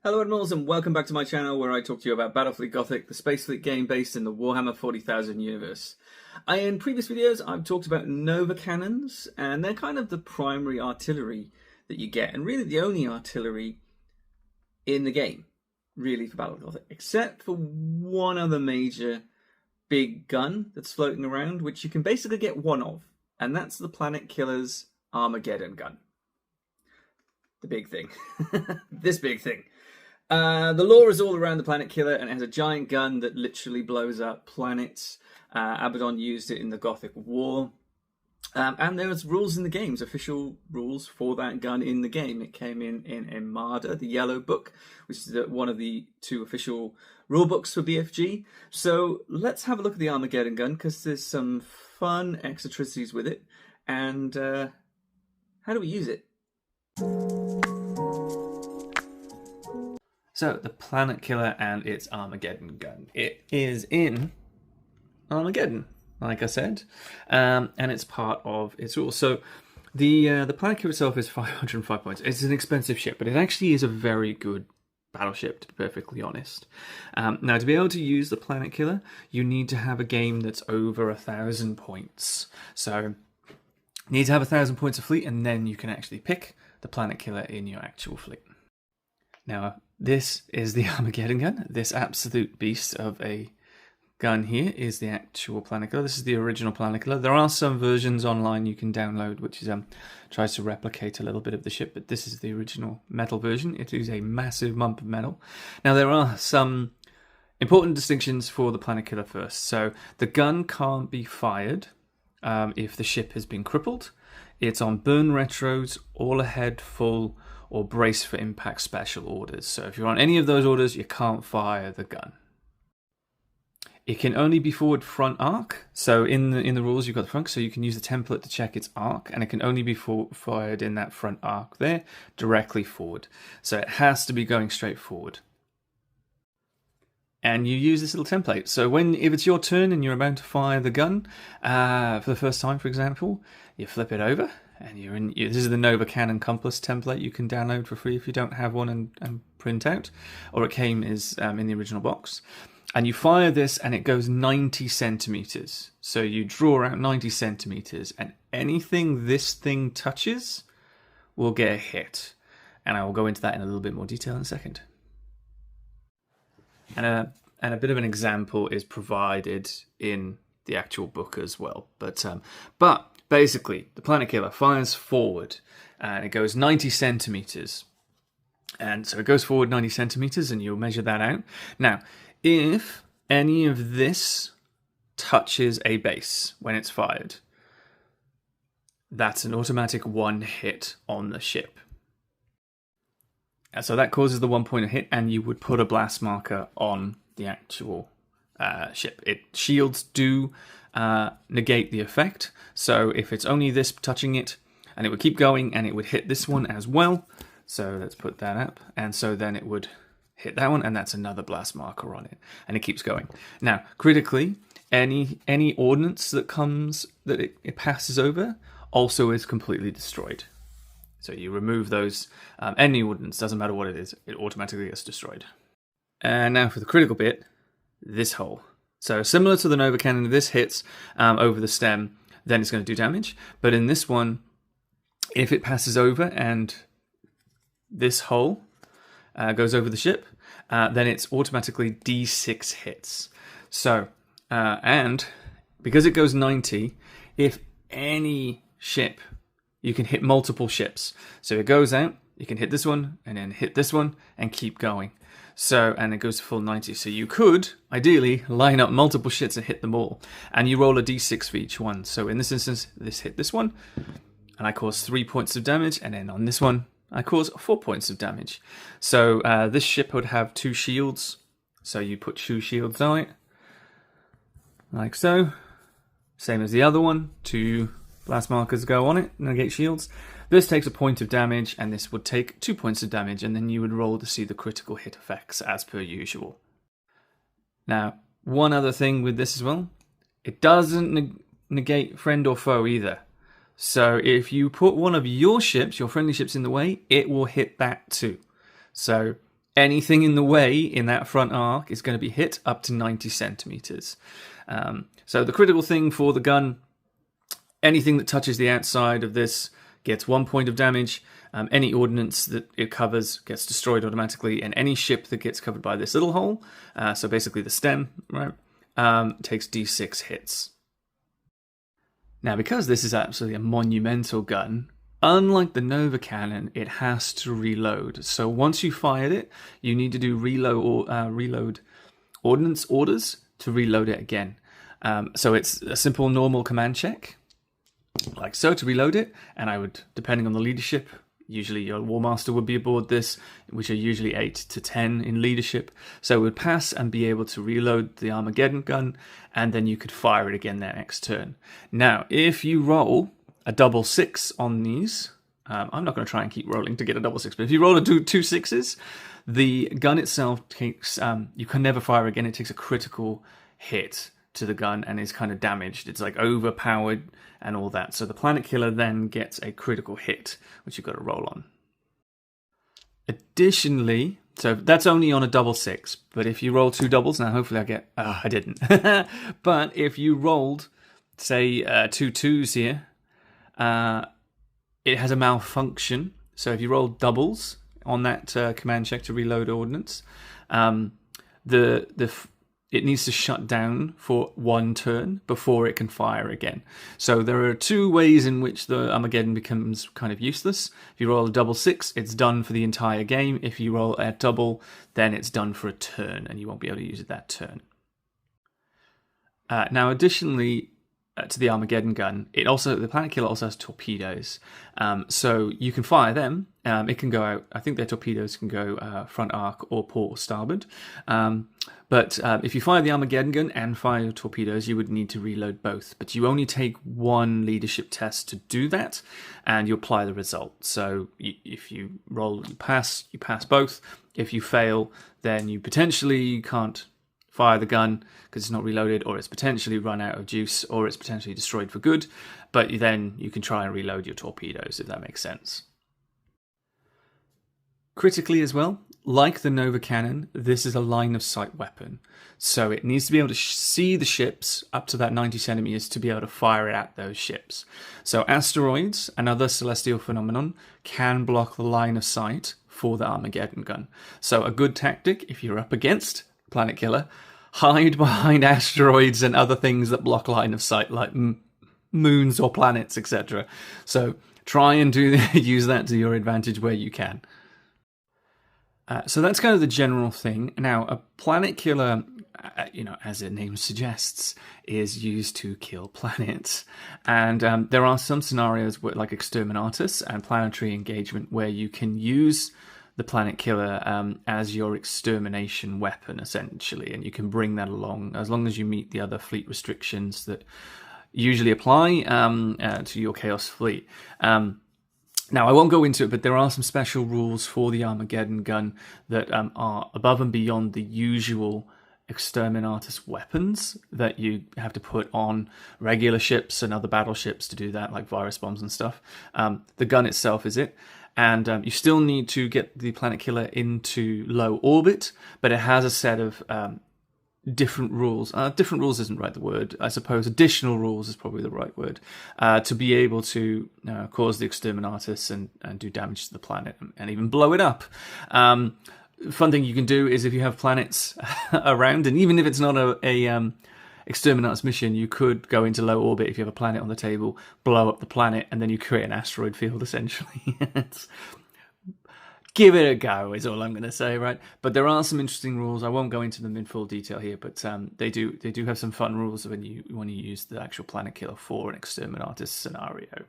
Hello Admirals and welcome back to my channel where I talk to you about Battlefleet Gothic, the space fleet game based in the Warhammer 40,000 universe. In previous videos I've talked about Nova cannons, and they're kind of the primary artillery that you get, and really the only artillery in the game, really, for Battlefleet Gothic, except for one other major big gun that's floating around, which you can basically get one of, and that's the Planet Killer's Armageddon Gun. The big thing. This big thing. The lore is all around the Planet Killer, and it has a giant gun that literally blows up planets. Abaddon used it in the Gothic War. And there's rules in the games, official rules for that gun in the game. It came in Armada, the Yellow Book, which is one of the two official rule books for BFG. So let's have a look at the Armageddon Gun, because there's some fun eccentricities with it. And how do we use it? So, the Planet Killer and its Armageddon Gun. It is in Armageddon, like I said, and it's part of its rules. So, the Planet Killer itself is 505 points. It's an expensive ship, but it actually is a very good battleship, to be perfectly honest. Now, to be able to use the Planet Killer, you need to have a game that's over 1,000 points. So, you need to have 1,000 points of fleet, and then you can actually pick the Planet Killer in your actual fleet. Now, this is the Armageddon Gun. This absolute beast of a gun here is the actual Planet Killer. This is the original Planet Killer. There are some versions online you can download, which is tries to replicate a little bit of the ship, but this is the original metal version. It is a massive lump of metal. Now, there are some important distinctions for the Planet Killer first. So, the gun can't be fired if the ship has been crippled. It's on burn retros, all ahead, full, or brace for impact special orders. So if you're on any of those orders, you can't fire the gun. It can only be forward front arc. So in the rules, you've got the front, so you can use the template to check its arc, and it can only be fired in that front arc there, directly forward. So it has to be going straight forward. And you use this little template. So if it's your turn and you're about to fire the gun for the first time, for example, you flip it over, and this is the Nova Cannon Compass template you can download for free if you don't have one and print out, or it came in the original box. And you fire this, and it goes 90 centimeters. So you draw out 90 centimeters, and anything this thing touches will get a hit. And I will go into that in a little bit more detail in a second. And a bit of an example is provided in the actual book as well. But basically, the Planet Killer fires forward, and it goes 90 centimeters. And so it goes forward 90 centimeters, and you'll measure that out. Now, if any of this touches a base when it's fired, that's an automatic one hit on the ship. So that causes the 1 point of hit, and you would put a blast marker on the actual ship. Shields do negate the effect, so if it's only this touching it, and it would keep going, and it would hit this one as well. So let's put that up, and so then it would hit that one, and that's another blast marker on it, and it keeps going. Now, critically, any ordnance that it passes over also is completely destroyed. So you remove those, any ordnance, doesn't matter what it is, it automatically gets destroyed. And now for the critical bit, this hole. So similar to the Nova Cannon, this hits over the stem, then it's going to do damage. But in this one, if it passes over and this hole goes over the ship, then it's automatically D6 hits. So, and because it goes 90, if any ship, you can hit multiple ships. So it goes out, you can hit this one, and then hit this one, and keep going. So, and it goes to full 90. So you could, ideally, line up multiple ships and hit them all. And you roll a d6 for each one. So in this instance, this hit this one, and I cause 3 points of damage. And then on this one, I cause 4 points of damage. So this ship would have 2 shields. So you put 2 shields on it, like so. Same as the other one, 2 blast markers go on it, negate shields. This takes a point of damage, and this would take 2 points of damage, and then you would roll to see the critical hit effects as per usual. Now, one other thing with this as well, it doesn't negate friend or foe either. So if you put one of your ships, your friendly ships, in the way, it will hit that too. So anything in the way in that front arc is going to be hit up to 90 centimeters. So the critical thing for the gun, anything that touches the outside of this gets 1 point of damage. Any ordnance that it covers gets destroyed automatically, and any ship that gets covered by this little hole, so basically the stem, right, takes d6 hits. Now, because this is absolutely a monumental gun, unlike the Nova Cannon, it has to reload. So once you fired it, you need to do reload ordnance orders to reload it again. So it's a simple normal command check, like so, to reload it. And I would, depending on the leadership, usually your War Master would be aboard this, which are usually 8 to 10 in leadership. So it would pass and be able to reload the Armageddon gun, and then you could fire it again that next turn. Now, if you roll a double 6 on these, I'm not going to try and keep rolling to get a double 6, but if you roll two sixes, the gun itself takes, you can never fire again. It takes a critical hit to the gun and is kind of damaged. It's like overpowered and all that. So the Planet Killer then gets a critical hit, which you've got to roll on. Additionally, so that's only on a double 6, but if you roll 2 doubles, now hopefully I didn't. But if you rolled, say, 2 2s here, it has a malfunction. So if you roll doubles on that command check to reload ordnance, it needs to shut down for 1 turn before it can fire again. So there are 2 ways in which the Armageddon becomes kind of useless. If you roll a double 6, it's done for the entire game. If you roll a double, then it's done for a turn, and you won't be able to use it that turn. Now, additionally, to the Armageddon gun, the Planet Killer also has torpedoes, so you can fire them. It can go out. I think their torpedoes can go front arc or port or starboard. But if you fire the Armageddon gun and fire your torpedoes, you would need to reload both. But you only take 1 leadership test to do that, and you apply the result. So if you roll, you pass both. If you fail, then you potentially can't fire the gun because it's not reloaded, or it's potentially run out of juice, or it's potentially destroyed for good, but then you can try and reload your torpedoes, if that makes sense. Critically as well, like the Nova Cannon, this is a line of sight weapon, so it needs to be able to see the ships up to that 90 centimeters to be able to fire it at those ships. So asteroids and other celestial phenomenon can block the line of sight for the Armageddon gun. So a good tactic, if you're up against Planet Killer, hide behind asteroids and other things that block line of sight, like moons or planets, etc. So try and use that to your advantage where you can. So that's kind of the general thing. Now, a Planet Killer, as its name suggests, is used to kill planets. And there are some scenarios like Exterminatus and Planetary Engagement where you can use the Planet Killer as your extermination weapon, essentially, and you can bring that along as long as you meet the other fleet restrictions that usually apply to your Chaos Fleet. Now, I won't go into it, but there are some special rules for the Armageddon gun that are above and beyond the usual Exterminatus weapons that you have to put on regular ships and other battleships to do that, like virus bombs and stuff. The gun itself is it. And you still need to get the Planet Killer into low orbit, but it has a set of different rules. Different rules isn't right the word. I suppose additional rules is probably the right word, to be able to cause the Exterminatus and do damage to the planet and even blow it up. Fun thing you can do is if you have planets around, and even if it's not a Exterminatus mission, you could go into low orbit if you have a planet on the table, blow up the planet, and then you create an asteroid field, essentially. Give it a go is all I'm going to say, right? But there are some interesting rules. I won't go into them in full detail here, but they do have some fun rules when you use the actual Planet Killer for an Exterminatus scenario.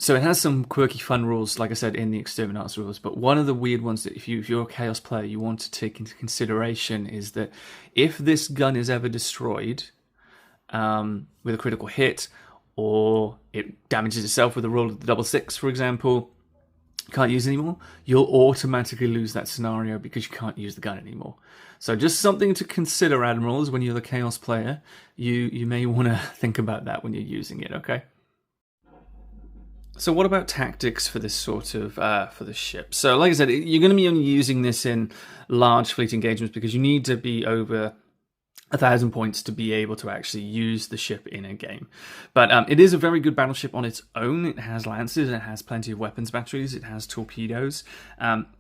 So it has some quirky fun rules, like I said, in the Exterminatus rules, but one of the weird ones that if you're a Chaos player you want to take into consideration is that if this gun is ever destroyed with a critical hit, or it damages itself with a roll of the double 6, for example, can't use it anymore, you'll automatically lose that scenario because you can't use the gun anymore. So just something to consider, Admirals, when you're the Chaos player. You may want to think about that when you're using it, okay? So what about tactics for this sort of for the ship? So like I said, you're going to be only using this in large fleet engagements because you need to be over 1,000 points to be able to actually use the ship in a game. But it is a very good battleship on its own. It has lances, it has plenty of weapons batteries, it has torpedoes,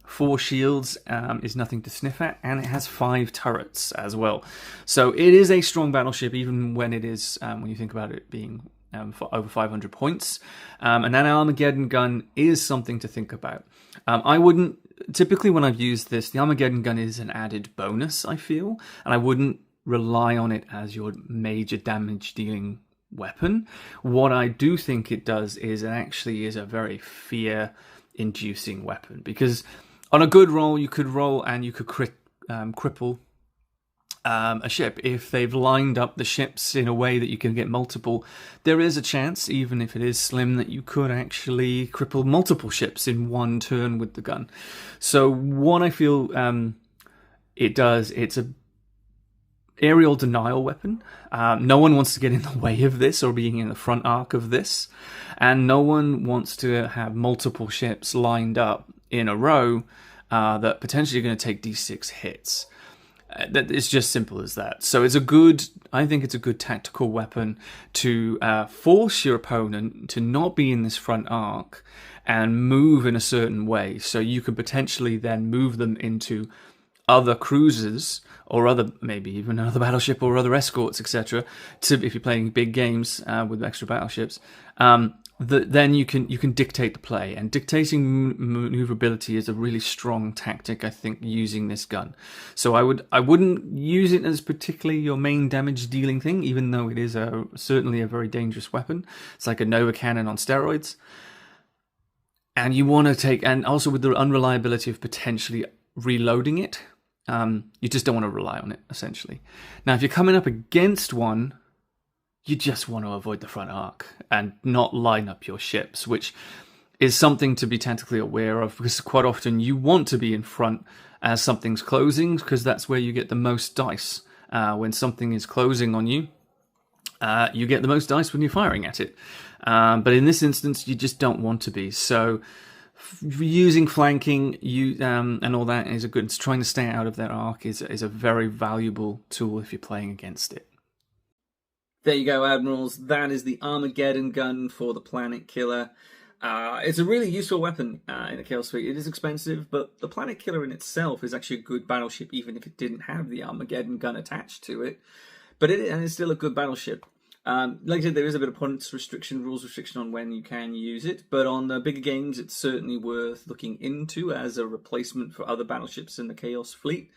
4 shields is nothing to sniff at, and it has 5 turrets as well. So it is a strong battleship, even when it is, when you think about it being for over 500 points. And that Armageddon gun is something to think about. I wouldn't, typically when I've used this, the Armageddon gun is an added bonus, I feel, and I wouldn't rely on it as your major damage dealing weapon. What I do think it does is it actually is a very fear inducing weapon, because on a good roll you could roll and you could cripple a ship. If they've lined up the ships in a way that you can get multiple, there is a chance, even if it is slim, that you could actually cripple multiple ships in one turn with the gun. So what I feel it does, it's a aerial denial weapon. No one wants to get in the way of this or being in the front arc of this, and no one wants to have multiple ships lined up in a row that potentially are going to take D6 hits. That it's just simple as that. So it's a good, I think it's a good tactical weapon to force your opponent to not be in this front arc and move in a certain way. So you could potentially then move them into other cruisers or other, maybe even another battleship or other escorts, etc. If you're playing big games with extra battleships, then you can dictate the play, and dictating maneuverability is a really strong tactic, I think, using this gun. So I wouldn't use it as particularly your main damage dealing thing, even though it is certainly a very dangerous weapon. It's like a Nova cannon on steroids, and you want to take, and also with the unreliability of potentially reloading it. You just don't want to rely on it, essentially. Now, if you're coming up against one, you just want to avoid the front arc and not line up your ships, which is something to be tactically aware of, because quite often you want to be in front as something's closing, because that's where you get the most dice. When something is closing on you, you get the most dice when you're firing at it. But in this instance, you just don't want to be. So using flanking and all that is a good. Trying to stay out of that arc is a very valuable tool if you're playing against it. There you go, Admirals. That is the Armageddon gun for the Planet Killer. It's a really useful weapon in the Chaos Fleet. It is expensive, but the Planet Killer in itself is actually a good battleship, even if it didn't have the Armageddon gun attached to it. But it's still a good battleship. Like I said, there is a bit of points restriction, rules restriction on when you can use it, but on the bigger games, it's certainly worth looking into as a replacement for other battleships in the Chaos Fleet.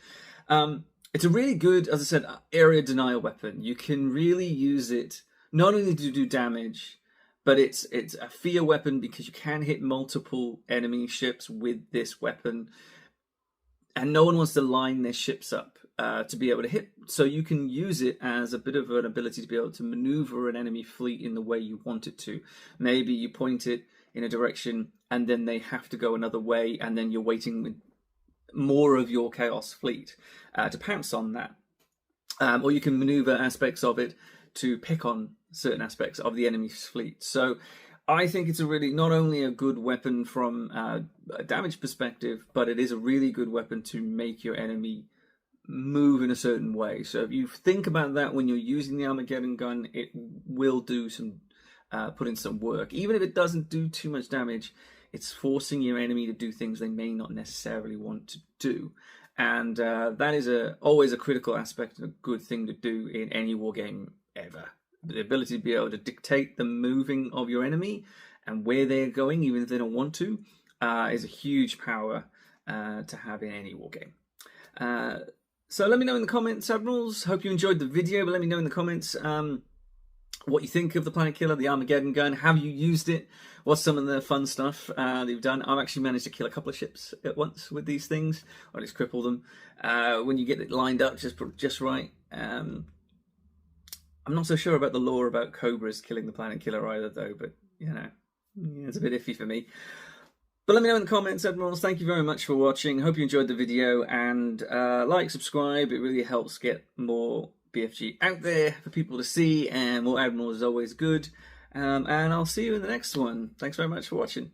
It's a really good, as I said, area denial weapon. You can really use it not only to do damage, but it's a fear weapon because you can hit multiple enemy ships with this weapon, and no one wants to line their ships up to be able to hit. So you can use it as a bit of an ability to be able to maneuver an enemy fleet in the way you want it to. Maybe you point it in a direction and then they have to go another way, and then you're waiting with more of your Chaos Fleet to pounce on that. Or you can maneuver aspects of it to pick on certain aspects of the enemy's fleet. So I think it's a really, not only a good weapon from a damage perspective, but it is a really good weapon to make your enemy move in a certain way. So if you think about that when you're using the Armageddon gun, it will do some, put in some work. Even if it doesn't do too much damage, it's forcing your enemy to do things they may not necessarily want to do. And that is always a critical aspect and a good thing to do in any war game ever. The ability to be able to dictate the moving of your enemy and where they're going, even if they don't want to, is a huge power to have in any war game. So let me know in the comments, Admirals. Hope you enjoyed the video, but let me know in the comments what you think of the Planet Killer, the Armageddon gun. Have you used it? What's some of the fun stuff that you've done? I've actually managed to kill a couple of ships at once with these things, or at least cripple them. When you get it lined up just right. I'm not so sure about the lore about Cobras killing the Planet Killer either, though, but, you know, it's a bit iffy for me. But let me know in the comments, Admirals. Thank you very much for watching. Hope you enjoyed the video, and like, subscribe. It really helps get more BFG out there for people to see, and more Admirals is always good. And I'll see you in the next one. Thanks very much for watching.